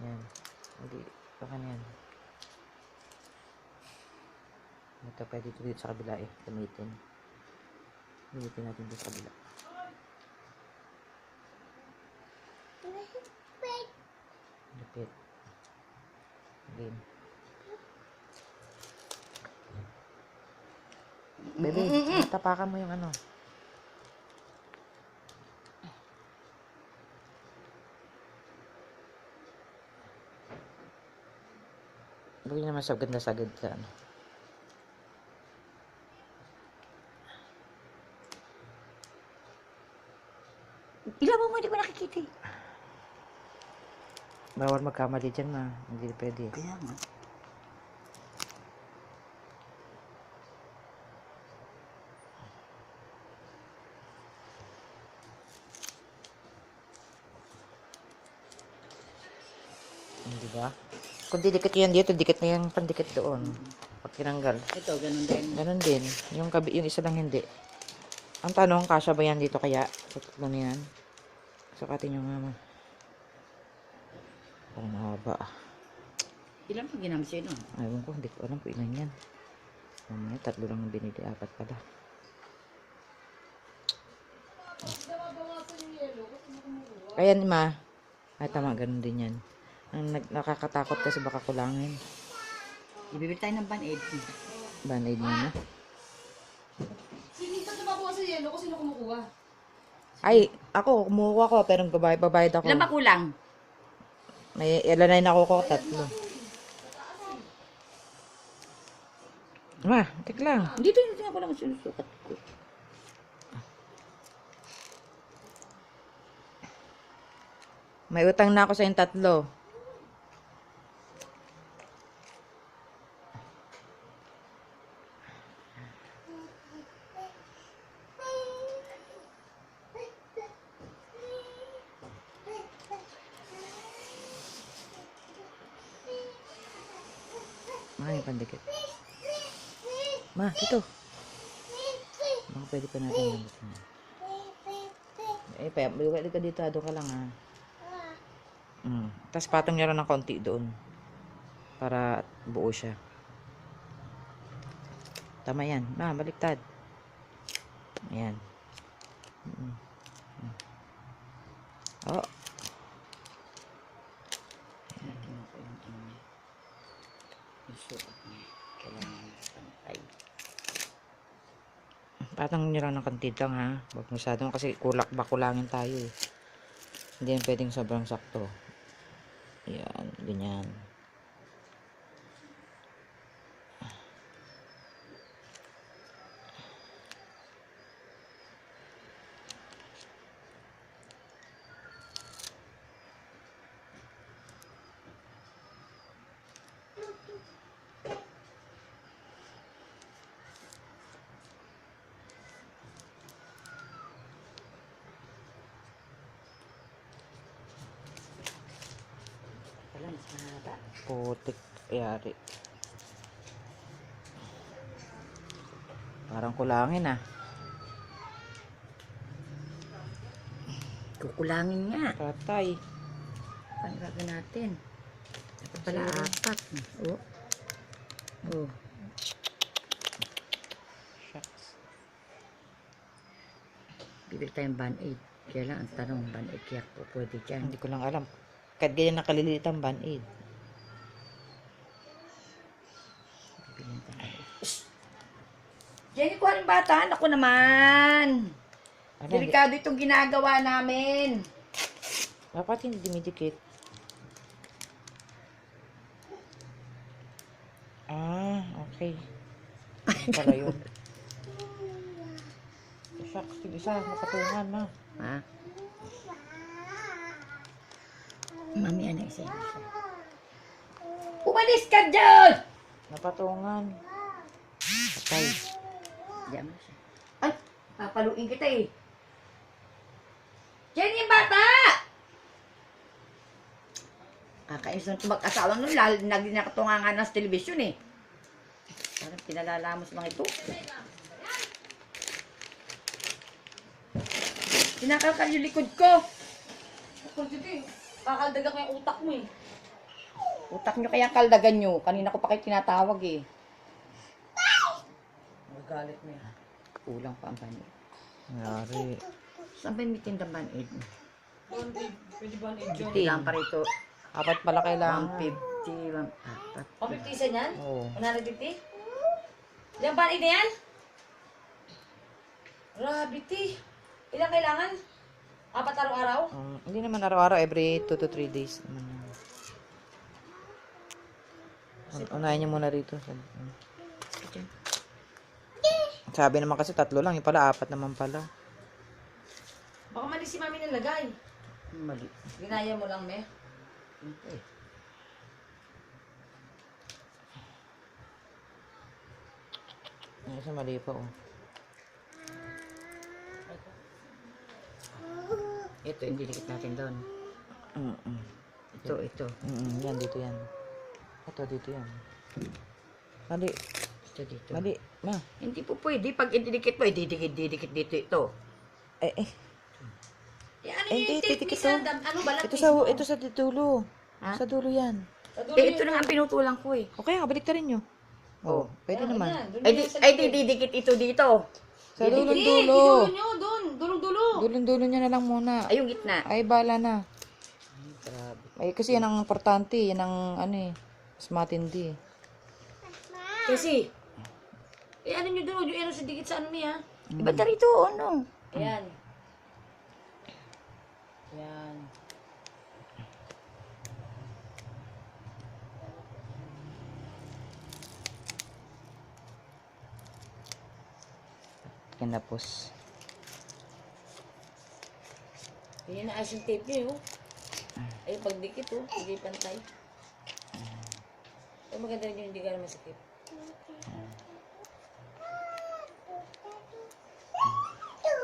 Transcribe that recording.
Yan. Hindi. Baka na yan. Ito pwede dito sa kabila eh. Gamitin. Gamitin natin dito sa kabila. Lupit. Again. Bebe, tapakan mo yung ano. Huwag naman sagad sa ano. Ilaban mo, hindi ko nakikita eh. Bawal magkamali dyan ma. Hindi pwede. Kaya nga. Hindi ba? Kung didikit yan dito, dikit na yung pandikit doon. Pag tinanggal. Ito, ganun din. Ganun din. Yung isa lang hindi. Ang tanong, kasya ba yan dito kaya? Tatlo na yan. Sukatin yung mama. Parang mahaba. Ilan pa ginamit sa'yo nun? Ayaw ko, hindi ko alam kung ilan yan. Mamaya, 3 lang ang binili. 4 pala. Ayan ma. Ay tama, ganun din yan. Ang nakakatakot kasi baka kulangin. Ibibili tayo ng Band-Aid. Band-aid mo na. Sinita na makuha sa yelo ko, sino kumukuha? Ay, ako, kumuha ko, pero babayad ako. Ilan ba kulang? May ilan na ako 3. Ma, tek lang. Dito nga pala ang sinusukat ko. May utang na ako sa yung 3. Ay, pandikit. Ma, ito. Baka pwede pa natin gamitin. Eh, pwede ka dito. Doon ka lang, ha. Tapos patong nyo lang ng konti doon. Para buo siya. Tama yan. Ma, baliktad. Ayan. Oh. Patong nyo lang ng konti lang, ha. Huwag masyadong kasi bakulangin tayo, eh. Hindi yan pwedeng sobrang sakto. Yan, ganyan. Wala, mas mahaba. Putik, yari. Parang kulangin, ah. Kukulangin nga. Patay. Paano gagawin natin? Ito pala 4. Oh. Oh. Shucks. Bibili tayong Band-Aid. Kaya lang, ang tanong, Band-Aid kaya po pwede dyan. Hindi ko lang alam. Kahit ganyan nakaliliit ang Band-Aid. Bibili tayo. Jenny, kuha rin bata. Ako naman. Ano, Delikado itong ginagawa namin. dapat hindi dumidikit. Ah, okay. Para yun. Shucks, yung isa, mapatungan, ma. Ha? Mami, ano isa yun? Umalis ka dyan! Napatungan. Patay. Diyan mo siya. Ay, papaluin kita eh. Jenny, yung bata! Kakainis ng mag-asawa nun, lagi nakatungangan ng television eh. Parang pinalalamos mga ito. Sinakalkal yung likod ko. Ako dito eh. Kakaldagak yung utak mo eh. Utak nyo kaya kaldagan nyo. Kanina ko pa kayo tinatawag eh. Magalit mo yan. Kulang pa ang panid. Nangyari. Saan ba yung may tindang panid? Pwede ba na Hindi lang pa rito. Apat pala kailangan. 150, 1, 4. 150 isa niyan? Oo. 150? Ilang panid na yan? Grabe, ti. Ilang kailangan? 4 araw-araw? Hindi naman araw-araw, every 2 to 3 days naman. Unahin niyo muna rito. Sabi naman kasi 3 lang, yung pala 4 naman pala. Baka mali si mami nilagay. Mali. Ginaya mo lang, me. Okay. Yung isa mali pa, oh. Ito, hindi dikit natin doon. Ito. Yan, dito yan. Ito, dito yan. Mali. Ito dito. Mali. Ma. Hindi po pwede. Pag ididikit mo, didikit dito ito. Eh. Ano Hindi, yung tape titikit ni sa to. ano balat Ito sa dulo. Ha? Sa dulo yan. Ito na nga ang pinutulang ko eh. Okay, balik ta rin nyo. Oh, pwede naman. Ay, didikit ito dito. Sa dulong Hindi, dulo. idulo nyo, doon. Dulong-dulo. Dulong dulo nyo na lang muna. Ay, yung gitna. Ay, bala na. Grabe. Ay, kasi yan ang importante. Yan ang, ano eh. Mas matindi eh. Kasi, ano nyo doon? Yung ano sa dikit sa ano niya? Iba na rito, ano? Ayan. Ayan. Kinapos. Ayan na ayos yung tape nyo. Ay, pagdikit hindi pantay. Ay, maganda rin yung hindi ka naman sakit.